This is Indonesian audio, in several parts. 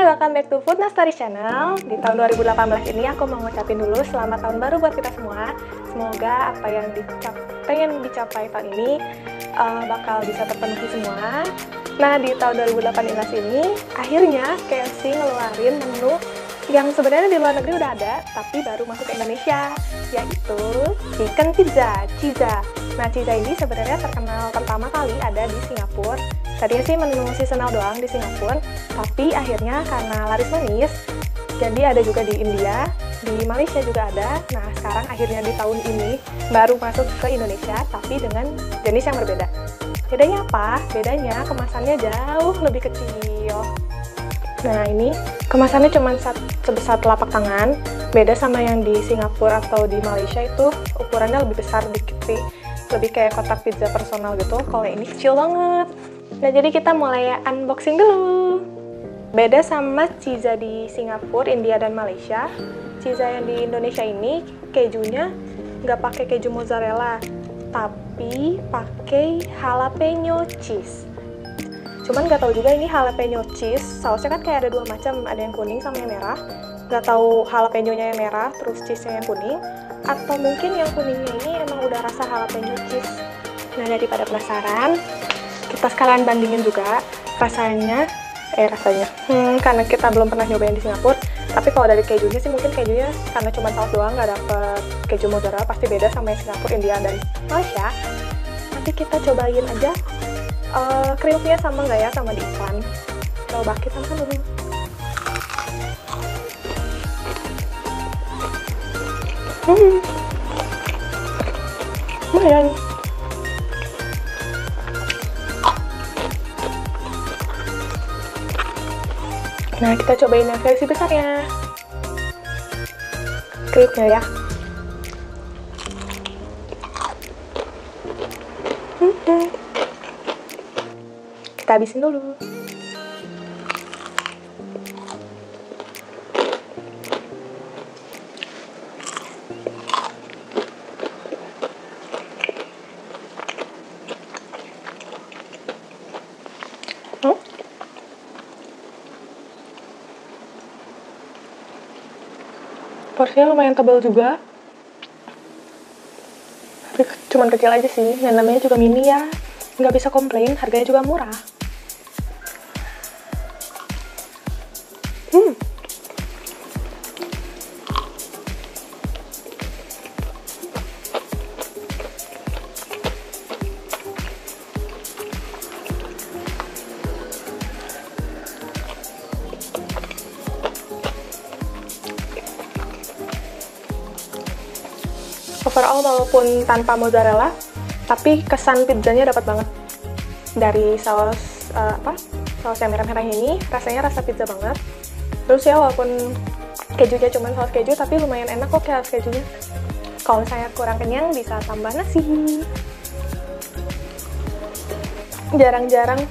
welcome back to Food Nostalgia Channel. Di tahun 2018 ini aku mau ngucapin dulu selamat tahun baru buat kita semua. Semoga apa yang pengen dicapai tahun ini bakal bisa terpenuhi semua. Nah, di tahun 2018 ini akhirnya KFC ngeluarin menu yang sebenarnya di luar negeri udah ada, tapi baru masuk ke Indonesia, yaitu Chicken Pizza, Ciza. Nah, Ciza ini sebenarnya terkenal pertama kali ada di Singapura. Tadinya sih menu seasonal doang di Singapura, tapi akhirnya karena laris manis, jadi ada juga di India, di Malaysia juga ada. Nah, sekarang akhirnya di tahun ini baru masuk ke Indonesia, tapi dengan jenis yang berbeda. Bedanya apa? Bedanya kemasannya jauh lebih kecil. Nah, ini kemasannya cuma sebesar telapak tangan. Beda sama yang di Singapura atau di Malaysia itu ukurannya lebih besar dikit sih. Lebih kayak kotak pizza personal gitu. Kalau ini kecil banget. Nah, jadi kita mulai unboxing dulu. Beda sama Ciza di Singapura, India, dan Malaysia. Ciza yang di Indonesia ini kejunya nggak pakai keju mozzarella, tapi pakai jalapeno cheese. Cuman nggak tahu juga ini jalapeno cheese, sausnya kan kayak ada dua macam, ada yang kuning sama yang merah. Nggak tahu jalapeno-nya yang merah, terus cheese-nya yang kuning, atau mungkin yang kuningnya ini emang udah rasa jalapeno cheese. Nah, daripada penasaran, kita sekalian bandingin juga rasanya, karena kita belum pernah nyobain di Singapura. Tapi kalau dari kejunya sih mungkin kejunya karena cuma saus doang, nggak dapet keju mozzarella, pasti beda sama yang Singapura, India, dan Malaysia. Nanti kita cobain aja kriuknya sama nggak ya sama di iklan. Coba kita makan dulu. Lumayan. Nah, kita cobain yang versi besarnya. Kriuknya ya. Kita habisin dulu. Porsinya lumayan tebal juga, tapi cuman kecil aja sih. Yang namanya juga mini ya, nggak bisa komplain. Harganya juga murah. Overall walaupun tanpa mozzarella, tapi kesan pizzanya dapat banget. Dari saus saus yang merah-merah ini, rasanya rasa pizza banget. Terus ya walaupun kejunya cuma saus keju, tapi lumayan enak kok saus kejunya. Kalau misalnya kurang kenyang bisa tambah nasi. Jarang-jarang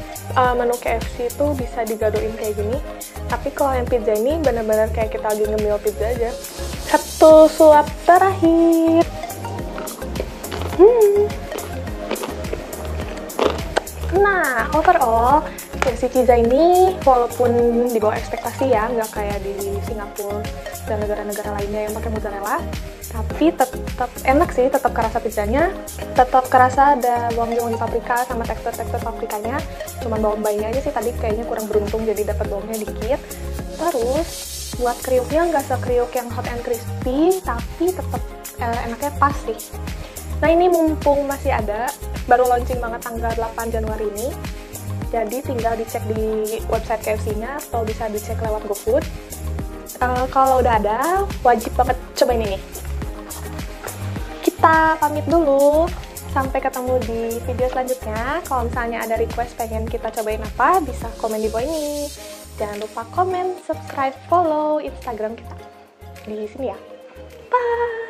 menu KFC itu bisa digadoin kayak gini. Tapi kalau yang pizza ini benar-benar kayak kita lagi ngemil pizza aja. Satu suap terakhir. Nah, overall versi Ciza ini walaupun di bawah ekspektasi ya, nggak kayak di Singapura dan negara-negara lainnya yang pakai mozzarella, tapi tetap enak sih, tetap kerasa pizzanya, tetap kerasa ada wangi-wangi paprika sama tekstur-tekstur paprikanya. Cuman bawang bombay-nya aja sih tadi kayaknya kurang beruntung, jadi dapat bawangnya dikit. Terus buat kriuknya nggak sekriuk yang hot and crispy, tapi tetap enaknya pas sih. Nah, ini mumpung masih ada, baru launching banget tanggal 8 Januari ini. Jadi tinggal dicek di website KFC-nya atau bisa dicek lewat GoFood. Kalau udah ada, wajib banget cobain ini. Kita pamit dulu. Sampai ketemu di video selanjutnya. Kalau misalnya ada request pengen kita cobain apa, bisa komen di bawah ini. Jangan lupa komen, subscribe, follow Instagram kita di sini ya. Bye!